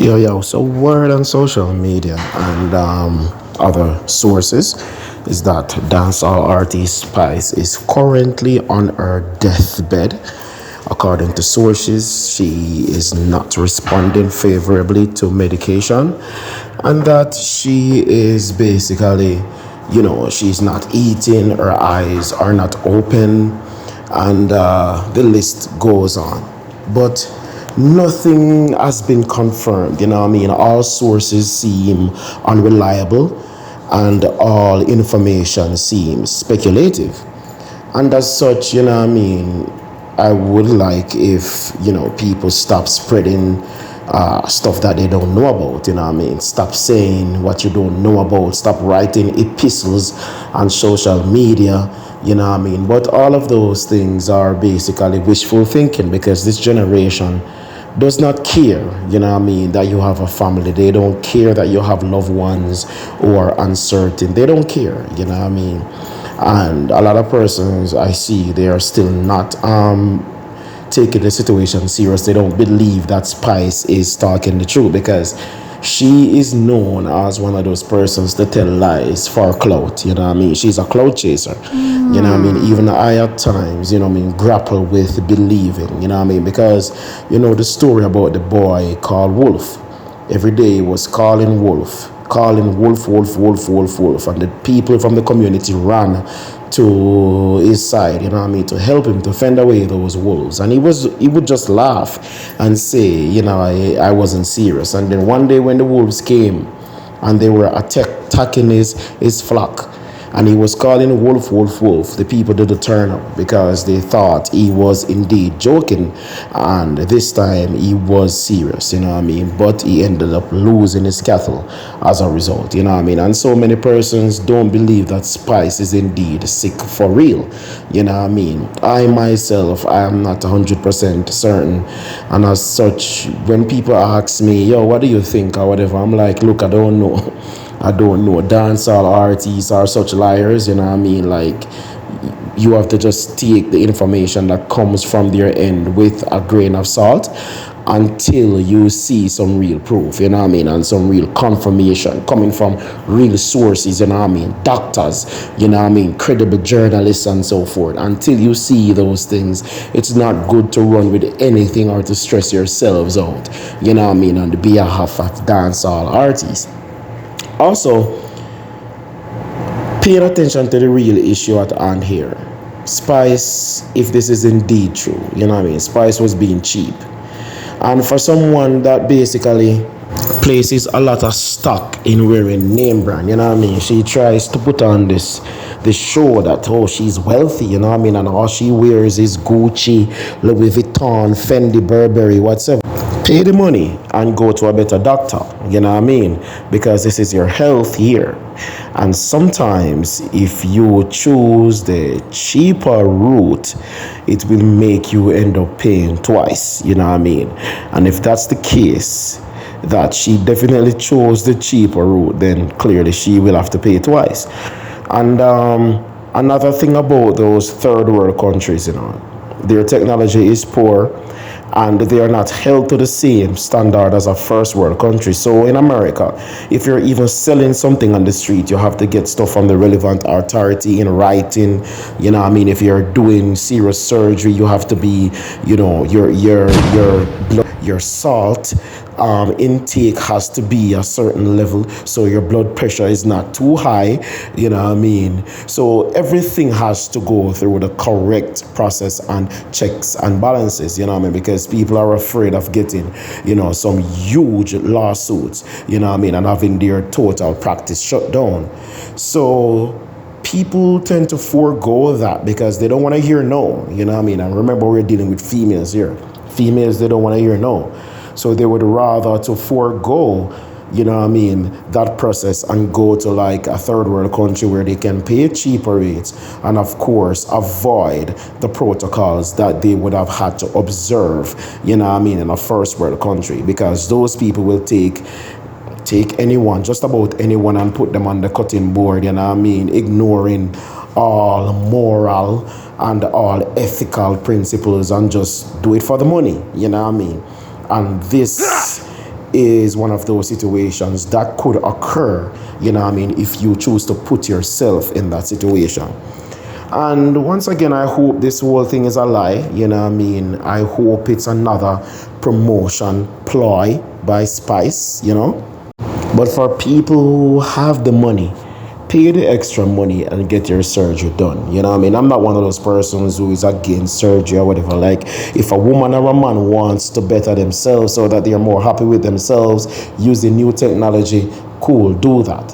Yo, so word on social media and other sources is that dancehall artist Spice is currently on her deathbed. According to sources, she is not responding favorably to medication and that she is basically, she's not eating, her eyes are not open, and the list goes on. But nothing has been confirmed, what I mean? All sources seem unreliable and all information seems speculative. And as such, what I mean, I would like if, people stop spreading stuff that they don't know about, what I mean? Stop saying what you don't know about, stop writing epistles on social media, what I mean? But all of those things are basically wishful thinking because this generation does not care, what I mean, that you have a family. They don't care that you have loved ones who are uncertain. They don't care, what I mean. And a lot of persons I see, they are still not taking the situation serious. They don't believe that Spice is talking the truth because she is known as one of those persons that tell lies for clout. You know what I mean? She's a clout chaser. You know what I mean? Even I at times, grapple with believing, you know what I mean? Because, the story about the boy called Wolf. Every day he was calling Wolf, Wolf, Wolf, Wolf, Wolf. And the people from the community ran to his side, you know what I mean, to help him to fend away those wolves. And he would just laugh and say, I wasn't serious. And then one day when the wolves came and they were attacking his flock, and he was calling Wolf, Wolf, Wolf, the people didn't turn up because they thought he was indeed joking. And this time he was serious, you know what I mean? But he ended up losing his cattle as a result, you know what I mean? And so many persons don't believe that Spice is indeed sick for real, you know what I mean? I myself, I am not 100% certain. And as such, when people ask me, yo, what do you think or whatever, I'm like, look, I don't know. I don't know. Dancehall artists are such liars, you know what I mean? Like, you have to just take the information that comes from their end with a grain of salt until you see some real proof, you know what I mean? And some real confirmation coming from real sources, you know what I mean? Doctors, you know what I mean? Credible journalists and so forth. Until you see those things, it's not good to run with anything or to stress yourselves out, you know what I mean? On the behalf of dancehall artists. Also, paying attention to the real issue at hand here. Spice, if this is indeed true, you know what I mean? Spice was being cheap. And for someone that basically places a lot of stock in wearing name brand, you know what I mean? She tries to put on this show that, oh, she's wealthy, you know what I mean? And all she wears is Gucci, Louis Vuitton, Fendi, Burberry, whatever. Pay the money and go to a better doctor, you know what I mean? Because this is your health here. And sometimes if you choose the cheaper route, it will make you end up paying twice, you know what I mean? And if that's the case, that she definitely chose the cheaper route, then clearly she will have to pay twice. And another thing about those third world countries, their technology is poor and they are not held to the same standard as a first world country. So in America, if you're even selling something on the street, you have to get stuff from the relevant authority in writing. You know what I mean? If you're doing serious surgery, you have to be, your salt intake has to be a certain level so your blood pressure is not too high, you know what I mean? So everything has to go through the correct process and checks and balances, you know what I mean? Because people are afraid of getting, some huge lawsuits, you know what I mean, and having their total practice shut down. So people tend to forego that because they don't want to hear no, you know what I mean? And remember, we're dealing with females here. Females, they don't want to hear no. So they would rather to forego, you know what I mean, that process and go to like a third world country where they can pay cheaper rates and of course avoid the protocols that they would have had to observe, you know what I mean, in a first world country, because those people will take anyone, just about anyone, and put them on the cutting board, you know what I mean, ignoring all moral and all ethical principles and just do it for the money, you know what I mean? And this is one of those situations that could occur, if you choose to put yourself in that situation. And once again, I hope this whole thing is a lie, I hope it's another promotion ploy by Spice. But for people who have the money, pay the extra money and get your surgery done. I'm not one of those persons who is against surgery or whatever. Like, if a woman or a man wants to better themselves so that they are more happy with themselves using new technology, cool, do that,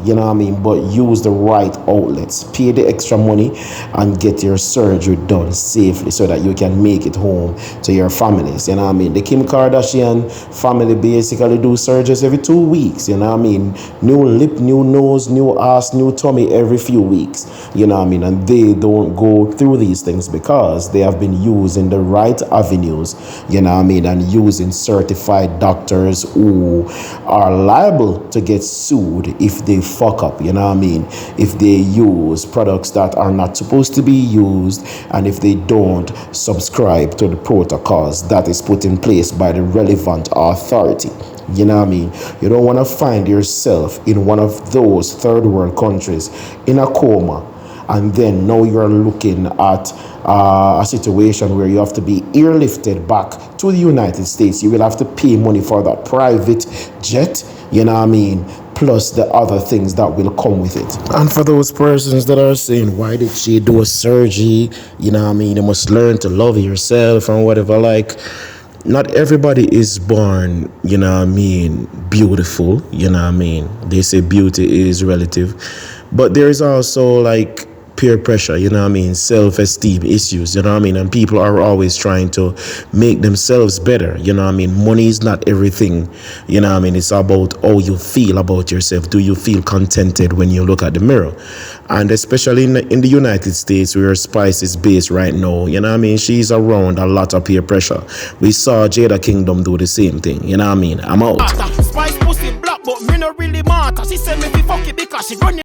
but use the right outlets, pay the extra money and get your surgery done safely so that you can make it home to your families. The Kim Kardashian family basically do surgeries every 2 weeks. New lip, new nose, new ass, new tummy every few weeks. And they don't go through these things because they have been using the right avenues, and using certified doctors who are liable to get sued if they fuck up, if they use products that are not supposed to be used, and if they don't subscribe to the protocols that is put in place by the relevant authority. You don't want to find yourself in one of those third world countries in a coma, and then now you're looking at a situation where you have to be airlifted back to the United States. You will have to pay money for that private jet, plus the other things that will come with it. And for those persons that are saying, why did she do a surgery? You must learn to love yourself and whatever. Like, not everybody is born, beautiful. They say beauty is relative. But there is also like peer pressure, self-esteem issues, and people are always trying to make themselves better, money is not everything, it's about how you feel about yourself. Do you feel contented when you look at the mirror? And especially in the United States, where Spice is based right now, she's around a lot of peer pressure. We saw Jada Kingdom do the same thing, I'm out. Spice pussy black, but me no really matter. She said me fi fuck it because she running